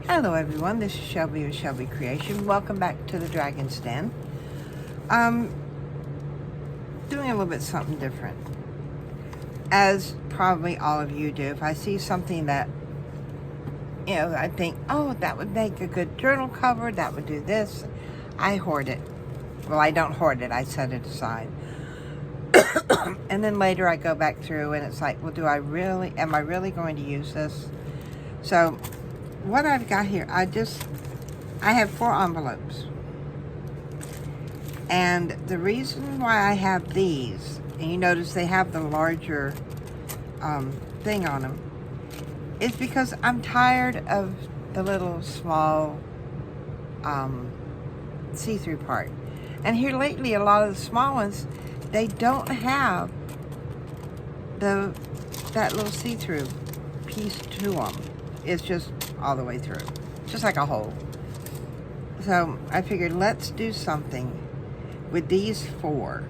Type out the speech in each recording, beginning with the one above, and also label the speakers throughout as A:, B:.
A: Hello everyone, this is Shelby with Shelby Creation. Welcome back to the Dragon's Den. Doing a little bit something different. As probably all of you do, if I see something that, I think, oh, that would make a good journal cover, that would do this, I hoard it. Well, I don't hoard it, I set it aside. And then later I go back through and it's like, well, am I really going to use this? So, what I've got here, I have 4 envelopes. And the reason why I have these, and you notice they have the larger thing on them, is because I'm tired of the little small see-through part. And here lately, a lot of the small ones, they don't have that little see-through piece to them. It's just all the way through, just like a hole. So I figured, let's do something with these 4,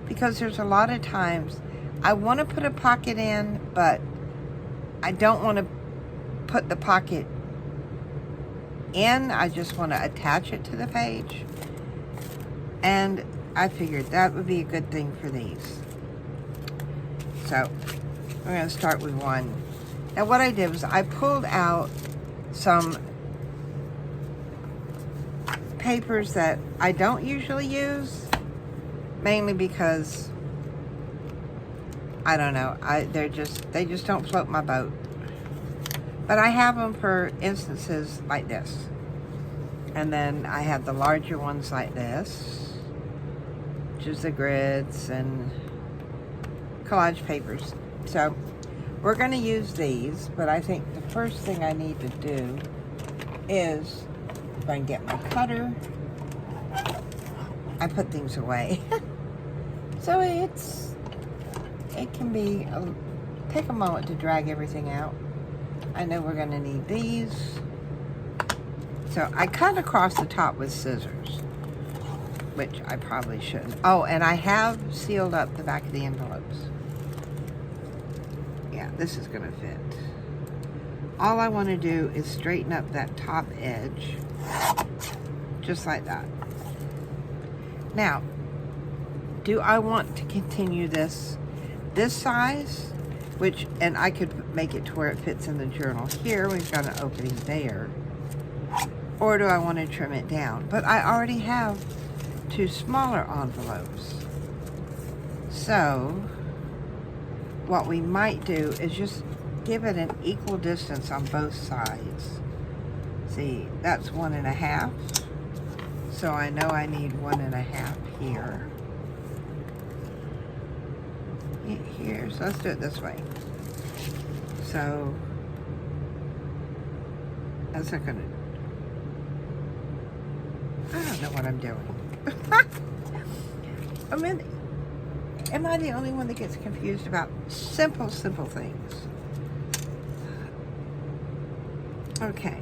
A: because there's a lot of times I want to put a pocket in, but I don't want to put the pocket in. I just want to attach it to the page, and I figured that would be a good thing for these. So I'm going to start with one. Now what I did was I pulled out some papers that I don't usually use, mainly because I don't know, they just don't float my boat. But I have them for instances like this. And then I have the larger ones like this, which is the grids and collage papers. So we're going to use these, but I think the first thing I need to do is, if I can get my cutter, I put things away. So it can be, take a moment to drag everything out. I know we're going to need these. So I cut across the top with scissors, which I probably shouldn't. Oh, and I have sealed up the back of the envelopes. Yeah, this is going to fit. All I want to do is straighten up that top edge, just like that. Now, do I want to continue this size, and I could make it to where it fits in the journal. Here, we've got an opening there. Or do I want to trim it down? But I already have 2 smaller envelopes. So what we might do is just give it an equal distance on both sides. See, that's 1.5. So I know I need 1.5 here. Here, so let's do it this way. So that's not gonna, I don't know what I'm doing. I mean, am I the only one that gets confused about simple things? Okay.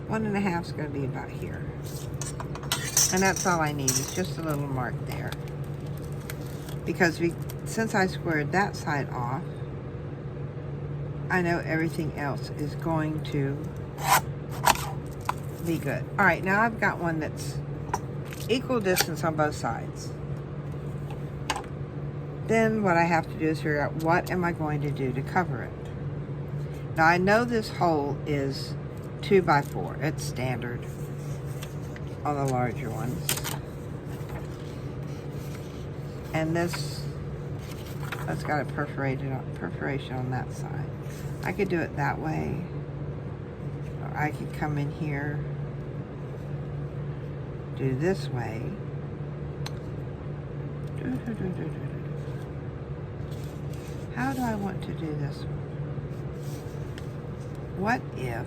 A: 1.5 is going to be about here. And that's all I need, is just a little mark there. Because since I squared that side off, I know everything else is going to be good. All right, now I've got one that's equal distance on both sides. Then what I have to do is figure out, what am I going to do to cover it? Now I know this hole is 2 by 4. It's standard on the larger ones. And that's got a perforation on that side. I could do it that way, or I could come in here, do this way. How do I want to do this one? What if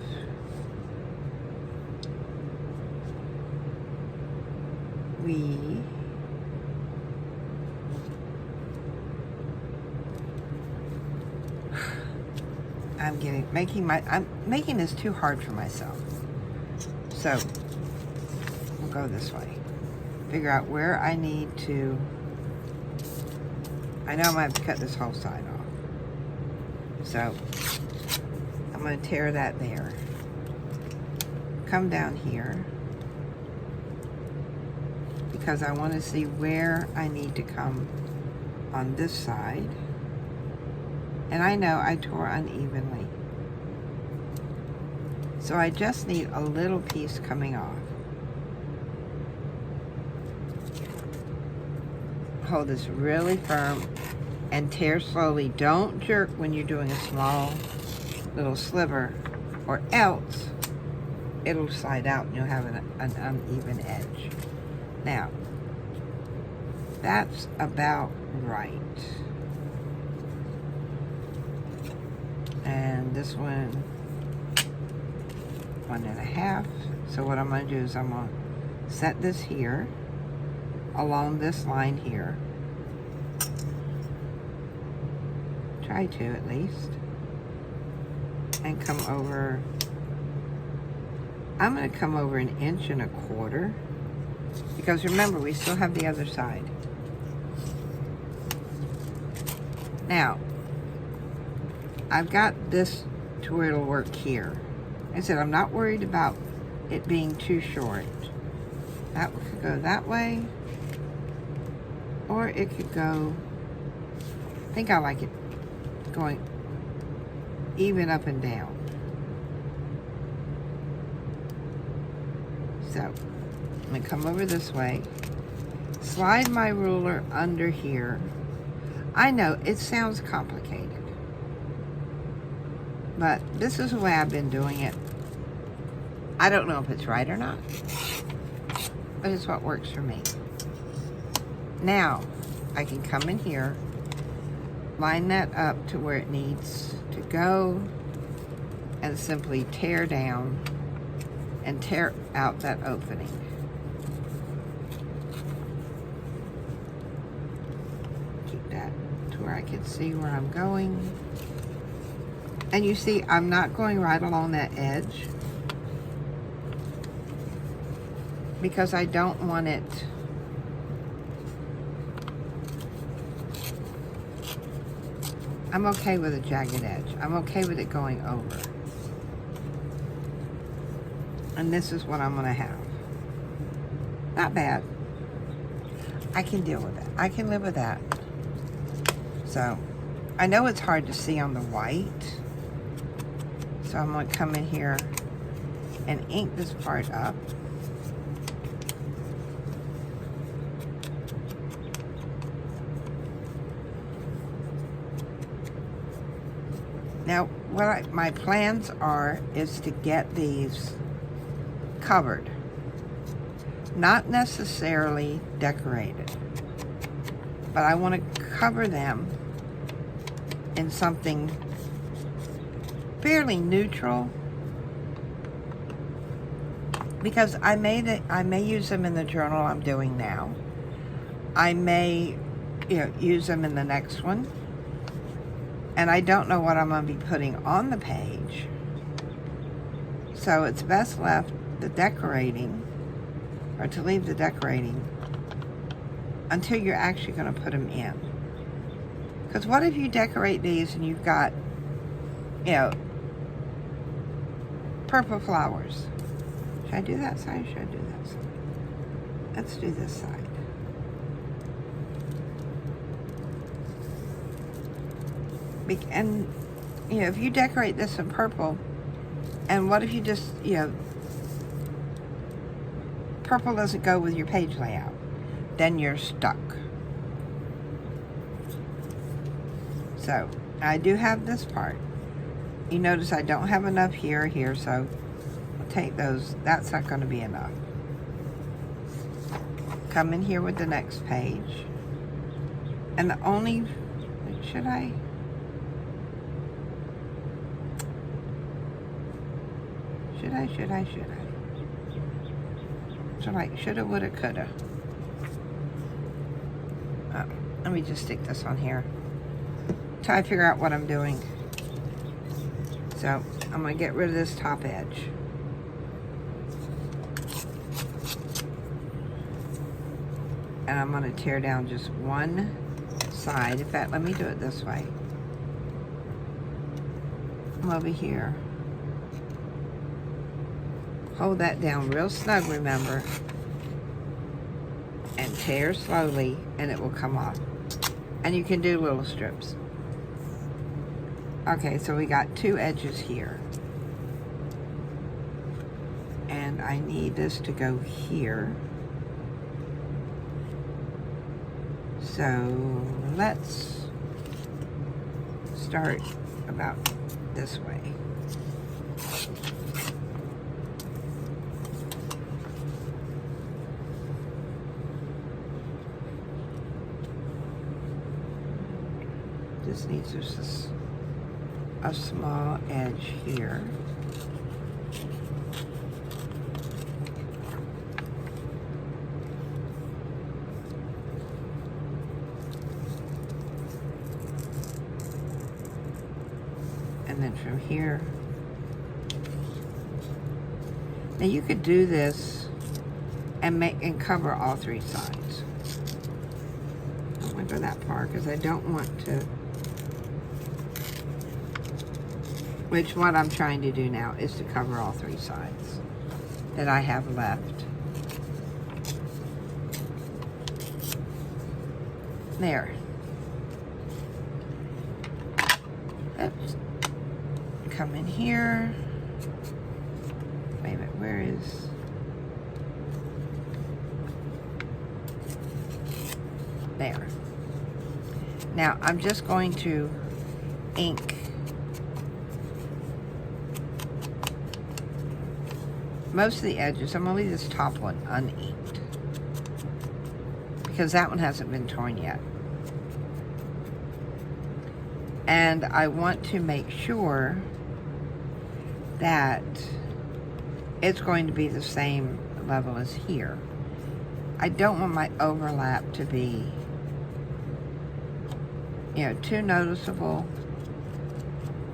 A: we I'm making this too hard for myself. So we'll go this way. Figure out where I need to. I know I'm gonna have to cut this whole side off. So I'm going to tear that there. come down here because I want to see where I need to come on this side. And I know I tore unevenly. So I just need a little piece coming off. Hold this really firm and tear slowly. Don't jerk when you're doing a small little sliver, or else it'll slide out and you'll have an uneven edge. Now, that's about right. And this one, 1.5. So what I'm going to do is I'm going to set this here along this line here. Try to at least. And come over. I'm going to come over 1.25 inches. Because remember, we still have the other side. Now, I've got this to where it'll work here. I said I'm not worried about it being too short. That could go that way, or it could go, I think I like it going even up and down. So, I'm going to come over this way, slide my ruler under here. I know it sounds complicated, but this is the way I've been doing it. I don't know if it's right or not, but it's what works for me. Now, I can come in here, line that up to where it needs to go, and simply tear down and tear out that opening. Keep that to where I can see where I'm going. And you see, I'm not going right along that edge because I don't want it I'm okay with a jagged edge. I'm okay with it going over. And this is what I'm going to have. Not bad. I can deal with it. I can live with that. So, I know it's hard to see on the white. So I'm going to come in here and ink this part up. Now, what my plans are is to get these covered. Not necessarily decorated. But I want to cover them in something fairly neutral. Because I may use them in the journal I'm doing now. I may use them in the next one. And I don't know what I'm going to be putting on the page. So it's best left the decorating, or to leave the decorating, until you're actually going to put them in. Because what if you decorate these and you've got, purple flowers? Should I do that side or should I do that side? Let's do this side. And, if you decorate this in purple, and what if you just, purple doesn't go with your page layout, then you're stuck. So, I do have this part. You notice I don't have enough here or here, so I'll take those. That's not going to be enough. Come in here with the next page. And the only, should I? Shoulda, woulda, coulda. Let me just stick this on here till I figure out what I'm doing. So, I'm going to get rid of this top edge. And I'm going to tear down just one side. In fact, let me do it this way. I'm over here. Hold that down real snug, remember, and tear slowly, and it will come off. And you can do little strips. Okay, so we got 2 edges here. And I need this to go here. So let's start about this way. This needs just a small edge here. And then from here. Now you could do this and cover all 3 sides. I don't want to go that far because I don't want to. Which what I'm trying to do now is to cover all 3 sides that I have left. There. Oops. Come in here. Wait a minute, where is... There. Now, I'm just going to ink most of the edges. I'm going to leave this top one uninked because that one hasn't been torn yet. And I want to make sure that it's going to be the same level as here. I don't want my overlap to be, you know, too noticeable.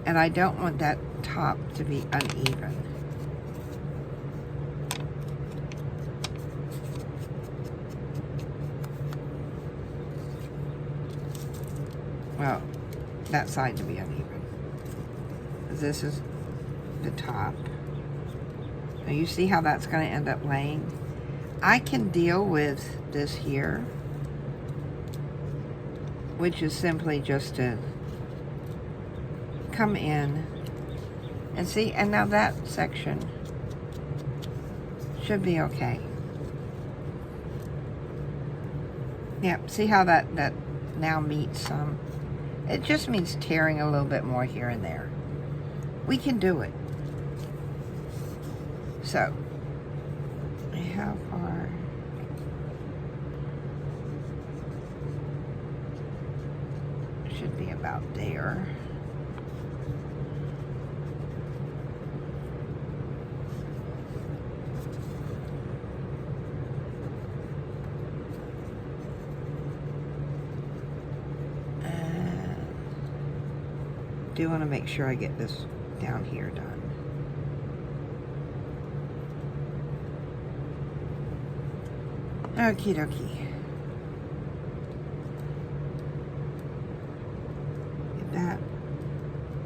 A: And I don't want that top to be uneven. Well, that side to be uneven. This is the top. Now you see how that's going to end up laying? I can deal with this here, which is simply just to come in and see, and now that section should be okay. Yeah, see how that now meets some? It just means tearing a little bit more here and there. We can do it. So, how far? Should be about there. Do want to make sure I get this down here done. Okie dokie. Get that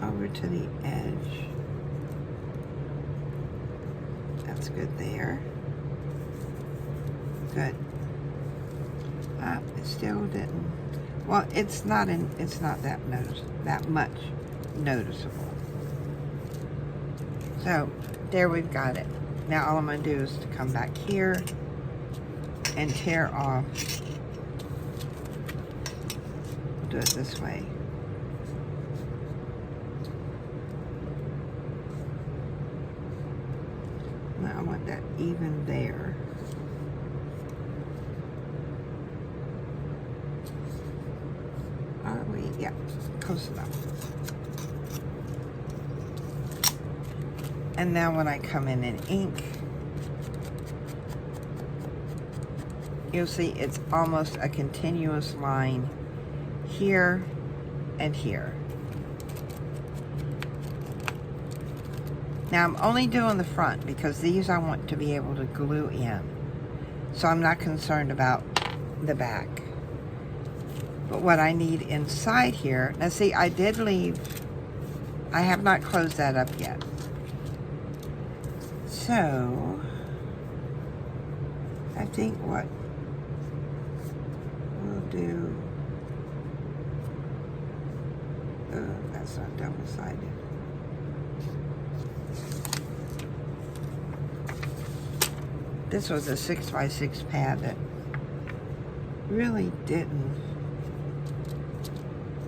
A: over to the edge. That's good there. Good. It still didn't. Well, it's not that much noticeable. So there we've got it. Now all I'm going to do is to come back here and tear off. We'll do it this way. Now I want that even there. Are we? Yeah, close enough. And now when I come in and ink, you'll see it's almost a continuous line here and here. Now I'm only doing the front because these I want to be able to glue in. So I'm not concerned about the back. But what I need inside here, now see, I did leave, I have not closed that up yet. So, I think what we'll do, that's not double-sided. This was a 6x6 pad that really didn't.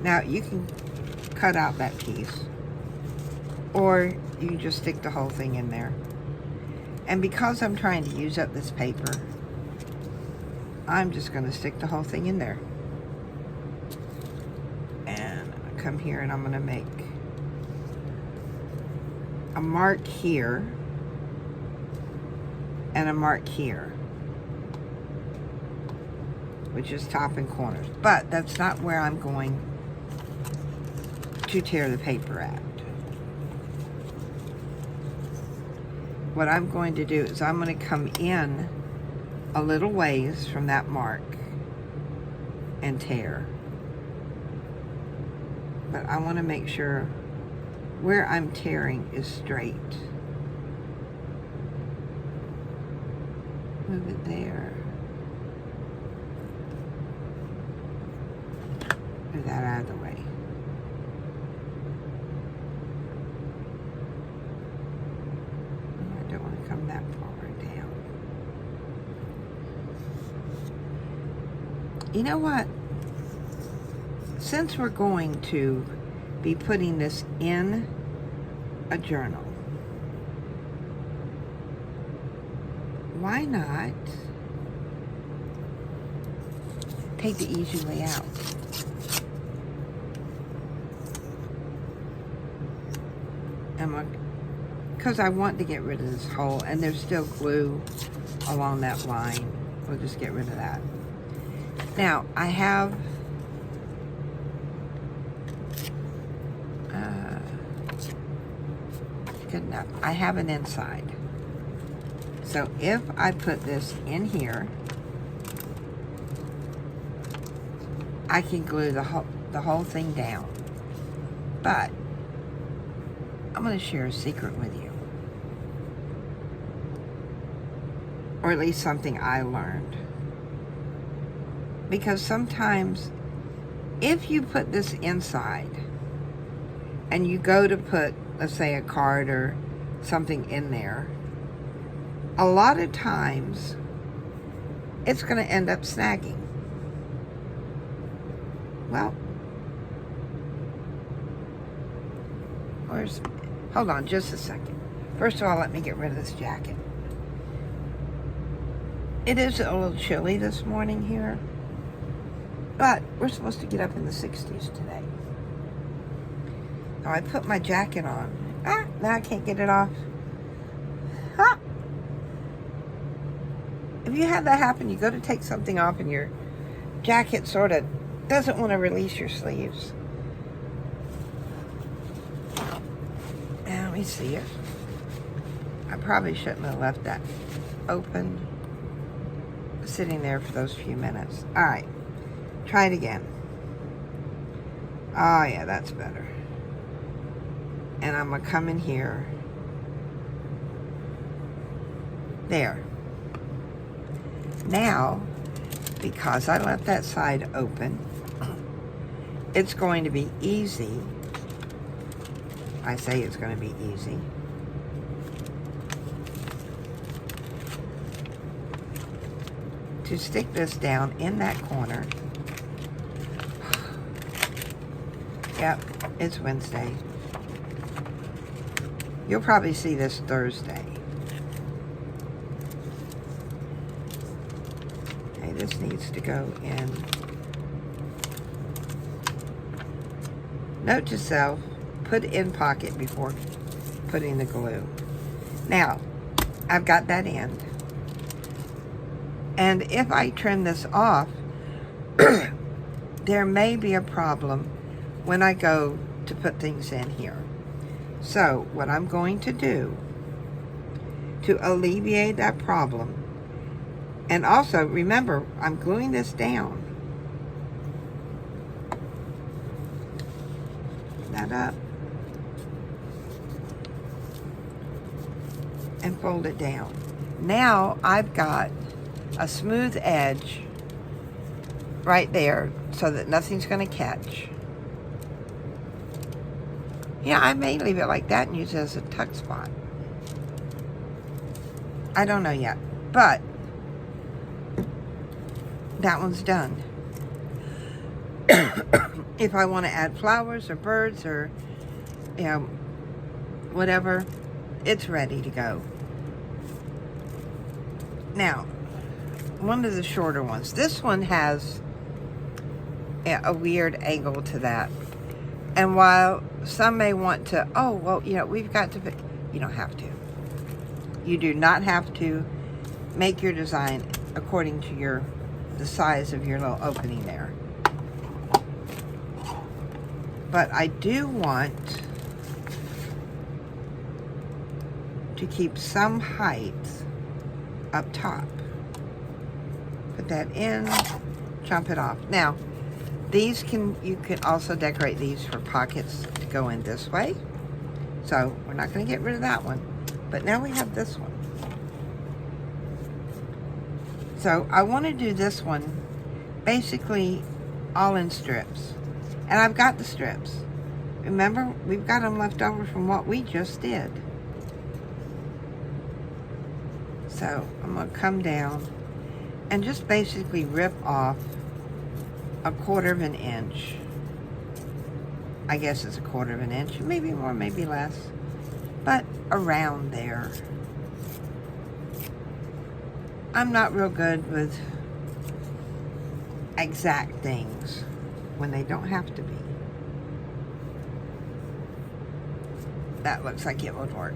A: Now, you can cut out that piece, or you can just stick the whole thing in there. And because I'm trying to use up this paper, I'm just going to stick the whole thing in there. And I come here and I'm going to make a mark here and a mark here, which is top and corners. But that's not where I'm going to tear the paper at. What I'm going to do is I'm going to come in a little ways from that mark and tear. But I want to make sure where I'm tearing is straight. Move it there. Move that out of the way. I don't want to come that far down. You know what? Since we're going to be putting this in a journal, why not take the easy way out? Because I want to get rid of this hole, and there's still glue along that line. We'll just get rid of that. Now, I have good enough. I have an inside. So if I put this in here, I can glue the whole thing down. But I'm going to share a secret with you. Or at least something I learned. Because sometimes if you put this inside and you go to put, let's say, a card or something in there, a lot of times it's going to end up snagging. Well, hold on just a second. First of all, let me get rid of this jacket. It is a little chilly this morning here, but we're supposed to get up in the 60s today. Now I put my jacket on. Now I can't get it off. If you have that happen, you go to take something off and your jacket sort of doesn't want to release your sleeves. Now, let me see it. I probably shouldn't have left that open, sitting there for those few minutes. All right, try it again. Oh yeah, that's better. And I'm gonna come in here. There. Now, because I left that side open, it's going to be easy. I say it's going to be easy. To stick this down in that corner. Yep, it's Wednesday. You'll probably see this Thursday. Okay, this needs to go in. Note to self, put in pocket before putting the glue. Now, I've got that end. And if I trim this off, there may be a problem when I go to put things in here. So, what I'm going to do to alleviate that problem, and also, remember, I'm gluing this down. That up. And fold it down. Now I've got a smooth edge right there so that nothing's going to catch. Yeah, I may leave it like that and use it as a tuck spot. I don't know yet, but that one's done. If I want to add flowers or birds or, you know, whatever, it's ready to go. Now, one of the shorter ones. This one has a weird angle to that. And while some may want to, oh, well, you know, we've got to, you don't have to. You do not have to make your design according to the size of your little opening there. But I do want to keep some height up top. Put that in, jump it off. Now, you can also decorate these for pockets to go in this way. So we're not going to get rid of that one. But now we have this one. So I want to do this one basically all in strips. And I've got the strips. Remember, we've got them left over from what we just did. So I'm going to come down and just basically rip off 1/4 inch. I guess it's 1/4 inch, maybe more, maybe less, but around there. I'm not real good with exact things when they don't have to be. That looks like it would work.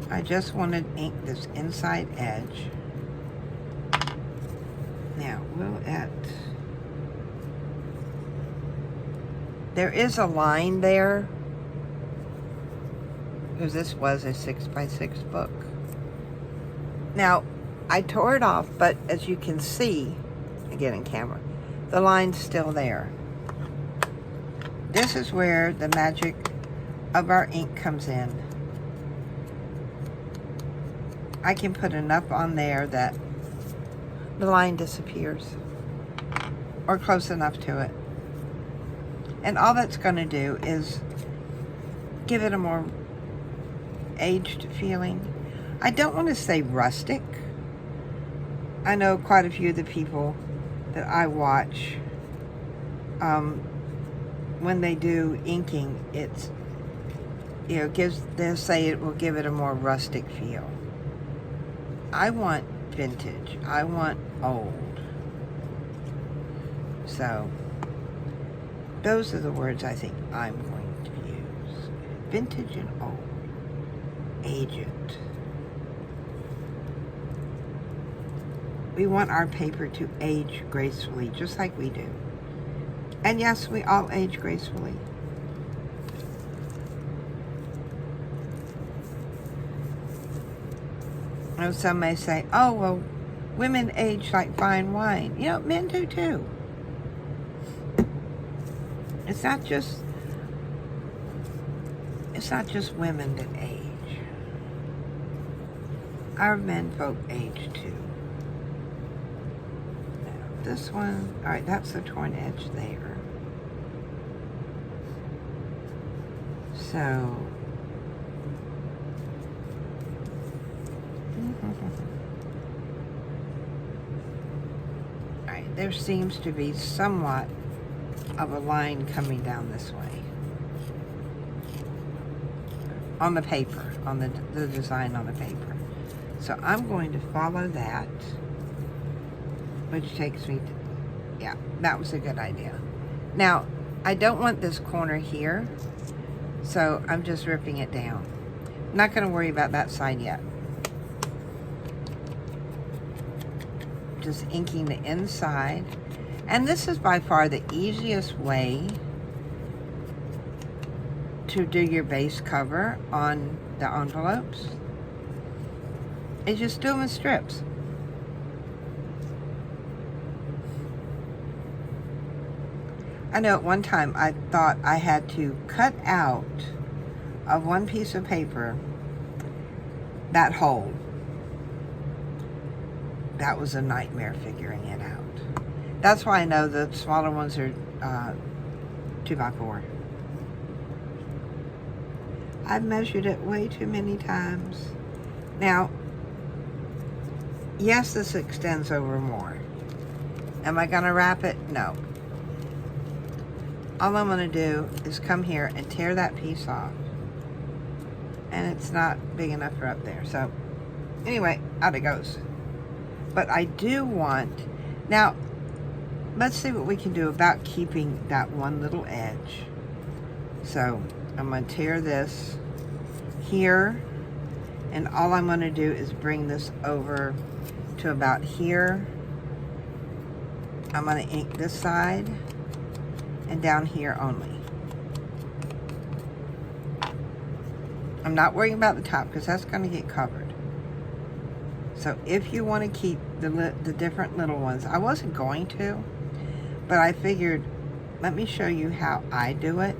A: I just want to ink this inside edge. Now, there is a line there, because this was a 6x6 book. Now, I tore it off, but as you can see, again in camera, the line's still there. This is where the magic of our ink comes in. I can put enough on there that the line disappears, or close enough to it. And all that's going to do is give it a more aged feeling. I don't want to say rustic. I know quite a few of the people that I watch, when they do inking, it's, you know, they'll say it will give it a more rustic feel. I want vintage. I want old. So, those are the words I think I'm going to use. Vintage and old. Aged. We want our paper to age gracefully, just like we do. And yes, we all age gracefully. I know some may say, oh, well, women age like fine wine. You know, men do too. It's not just women that age. Our men folk age too. Now, this one, all right, that's the torn edge there. So, all right, there seems to be somewhat of a line coming down this way on the paper, on the design on the paper. So I'm going to follow that, which takes me to, yeah, that was a good idea. Now, I don't want this corner here, so I'm just ripping it down. I'm not going to worry about that side yet. Just inking the inside. And this is by far the easiest way to do your base cover on the envelopes. Is just do them in strips. I know at one time I thought I had to cut out of one piece of paper that hole. That was a nightmare figuring it out. That's why I know the smaller ones are 2x4. I've measured it way too many times. Now, yes, this extends over more. Am I gonna wrap it? No. All I'm gonna do is come here and tear that piece off. And it's not big enough for up there. So, anyway, out it goes. But I do want, now, let's see what we can do about keeping that one little edge. So, I'm going to tear this here, and all I'm going to do is bring this over to about here. I'm going to ink this side, and down here only. I'm not worrying about the top, because that's going to get covered. So if you want to keep the different little ones, I wasn't going to, but I figured, let me show you how I do it,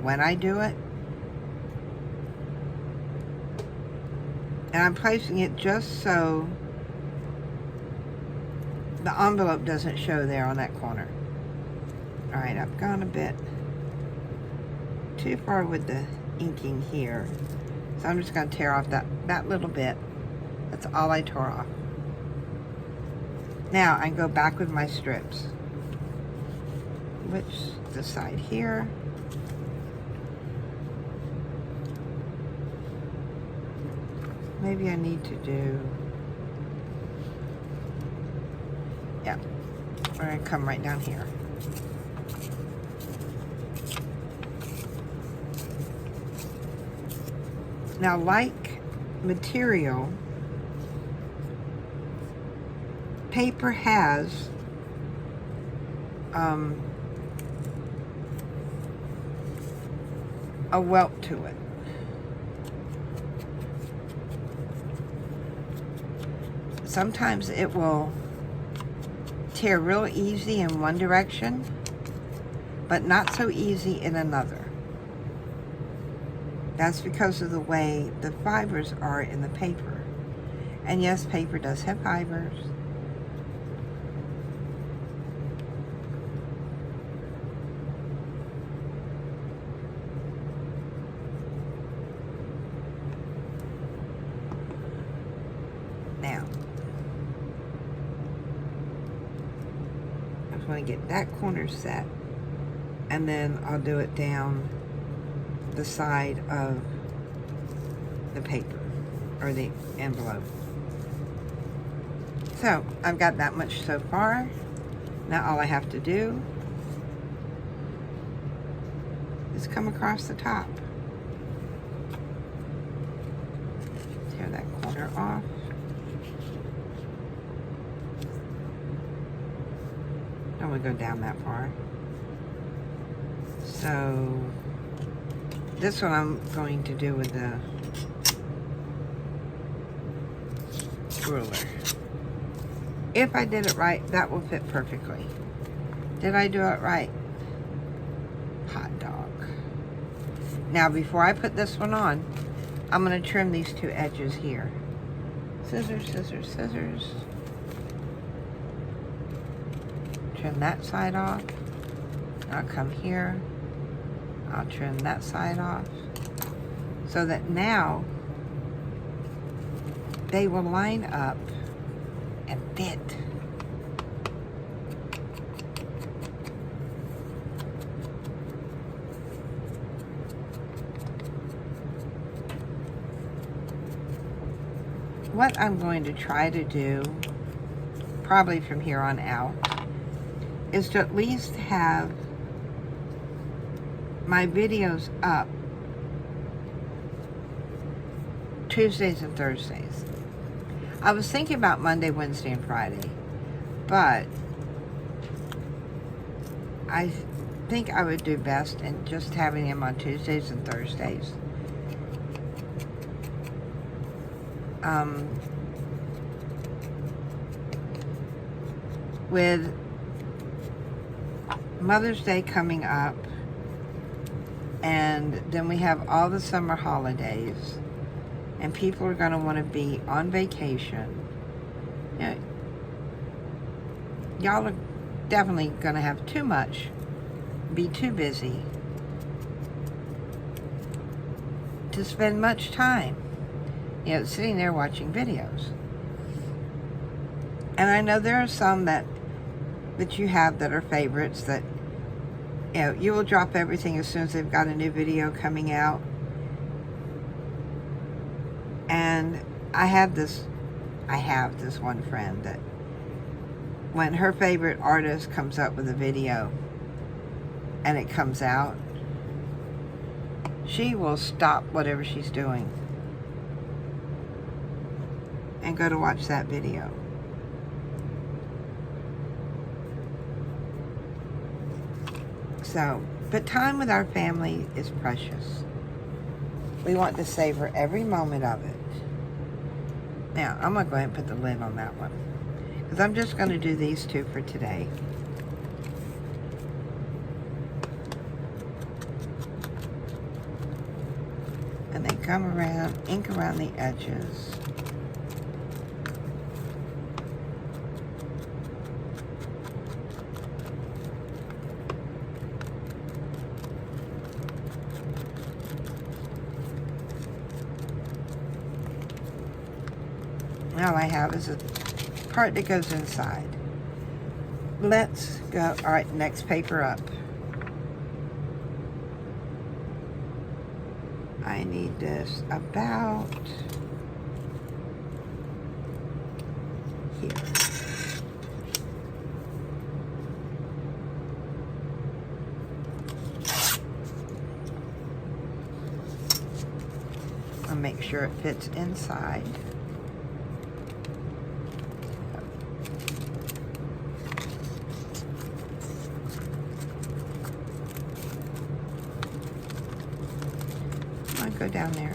A: when I do it. And I'm placing it just so the envelope doesn't show there on that corner. All right, I've gone a bit too far with the inking here. So I'm just going to tear off that little bit. That's all I tore off. Now I go back with my strips. Which, this side here. Maybe I need to do, yeah, we're going to come right down here. Now, like material, paper has a welt to it. Sometimes it will tear real easy in one direction, but not so easy in another. That's because of the way the fibers are in the paper. And yes, paper does have fibers. Now, I just want to get that corner set, and then I'll do it down the side of the paper or the envelope. So I've got that much so far. Now all I have to do is come across the top. Tear that corner off. Don't want to go down that far. So this one I'm going to do with the ruler. If I did it right, that will fit perfectly. Did I do it right? Hot dog. Now, before I put this one on, I'm going to trim these two edges here. Scissors, scissors, scissors. Trim that side off. I'll come here. I'll trim that side off. So that now they will line up and fit. What I'm going to try to do, probably from here on out, is to at least have my videos up Tuesdays and Thursdays. I was thinking about Monday, Wednesday, and Friday, but I think I would do best in just having them on Tuesdays and Thursdays. With Mother's Day coming up, and then we have all the summer holidays, and people are going to want to be on vacation. You know, y'all are definitely going to have too much, be too busy to spend much time, you know, sitting there watching videos. And I know there are some that you have that are favorites that, you know, you will drop everything as soon as they've got a new video coming out. And I have this one friend that when her favorite artist comes up with a video and it comes out, she will stop whatever she's doing and go to watch that video. So, but time with our family is precious. We want to savor every moment of it. Now, I'm going to go ahead and put the lid on that one, because I'm just going to do these two for today. And then come around, ink around the edges. All I have is a part that goes inside. Let's go. All right, next paper up. I need this about here. I'll make sure it fits inside. Go down there.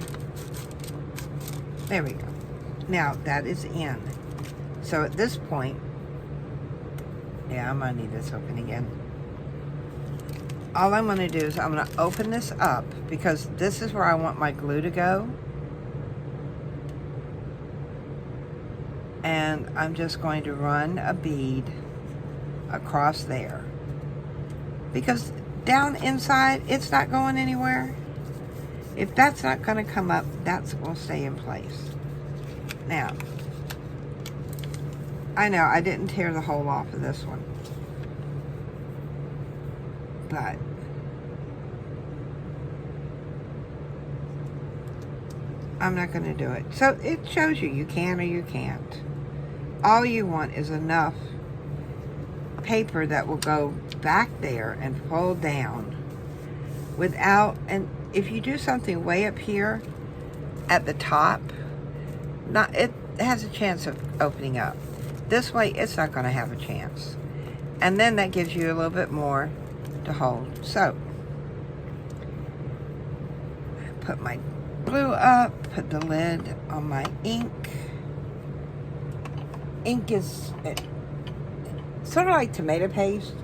A: There we go. Now that is in. So at this point, yeah, I'm gonna need this open again. All I'm gonna do is I'm gonna open this up, because this is where I want my glue to go. And I'm just going to run a bead across there, because down inside it's not going anywhere. If that's not going to come up, that will stay in place. Now, I know I didn't tear the hole off of this one, but I'm not going to do it. So it shows you can or you can't. All you want is enough paper that will go back there and fold down without, and if you do something way up here at the top, it has a chance of opening up. This way, it's not going to have a chance. And then that gives you a little bit more to hold. So, put my glue up, put the lid on my ink. Ink is sort of like tomato paste.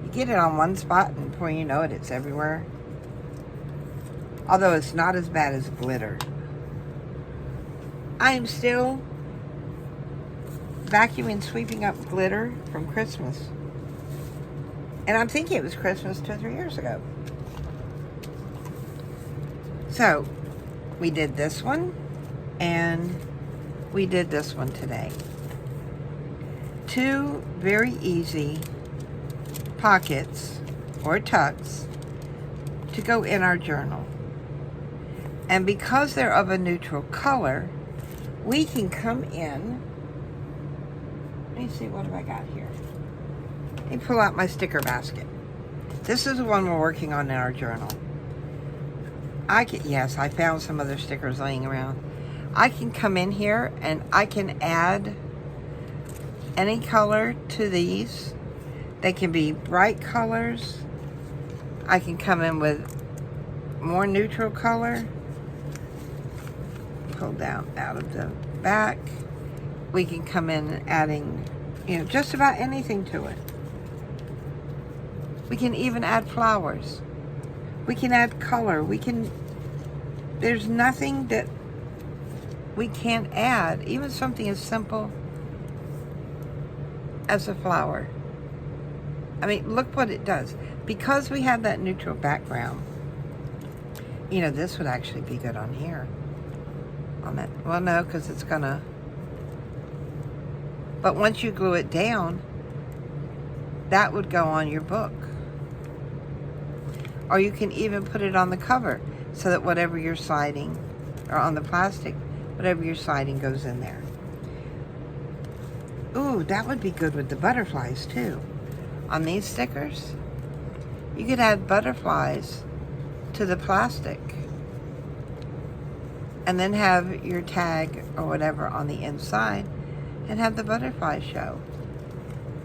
A: You get it on one spot, and before you know it, it's everywhere. Although it's not as bad as glitter. I am still vacuuming, sweeping up glitter from Christmas. And I'm thinking it was Christmas 2 or 3 years ago. So, we did this one, and we did this one today. 2 very easy pockets or tucks to go in our journal. And because they're of a neutral color, we can come in. Let me see, what have I got here? Let me pull out my sticker basket. This is the one we're working on in our journal. Yes, I found some other stickers laying around. I can come in here and I can add any color to these. They can be bright colors. I can come in with more neutral color. Pull down out of the back. We can come in adding, just about anything to it. We can even add flowers. We can add color. There's nothing that we can't add, even something as simple as a flower. I mean, look what it does. Because we have that neutral background, you know, this would actually be good on here. On that, well, no, because it's gonna, but once you glue it down, that would go on your book. Or you can even put it on the cover so that whatever you're sliding, or on the plastic, whatever you're sliding goes in there. Ooh, that would be good with the butterflies too. On these stickers, you could add butterflies to the plastic and then have your tag or whatever on the inside and have the butterflies show.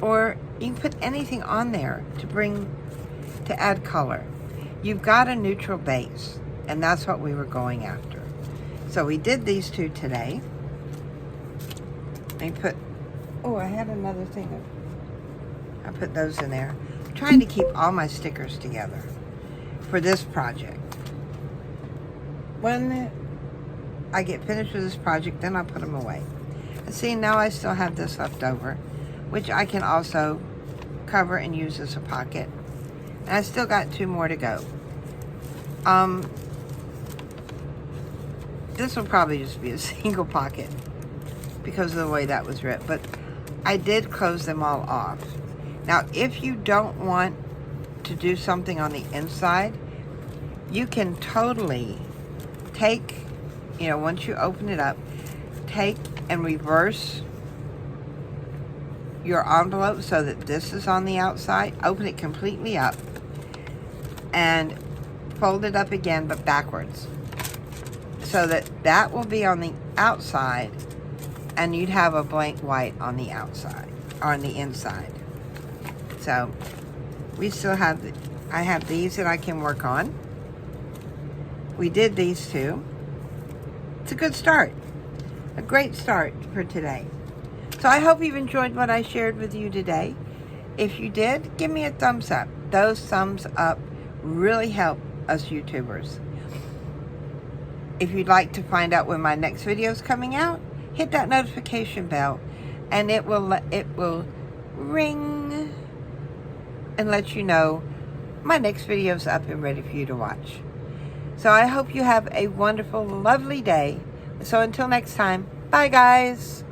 A: Or you can put anything on there to add color. You've got a neutral base, and that's what we were going after. So we did these two today. I put, oh, I had another thing. I put those in there. I'm trying to keep all my stickers together for this project. When I get finished with this project, then I'll put them away. And see, now I still have this left over, which I can also cover and use as a pocket. And I still got 2 more to go. This will probably just be a single pocket because of the way that was ripped, but I did close them all off. Now, if you don't want to do something on the inside, you can totally take, you know, once you open it up, take and reverse your envelope so that this is on the outside. Open it completely up and fold it up again, but backwards, so that that will be on the outside and you'd have a blank white on the outside, or on the inside. So we still have, I have these that I can work on. We did these two. It's a good start, a great start for today. So I hope you've enjoyed what I shared with you today. If you did, give me a thumbs up. Those thumbs up really help us YouTubers. If you'd like to find out when my next video is coming out, hit that notification bell and it will ring and let you know my next video is up and ready for you to watch. So I hope you have a wonderful, lovely day. So until next time, bye guys.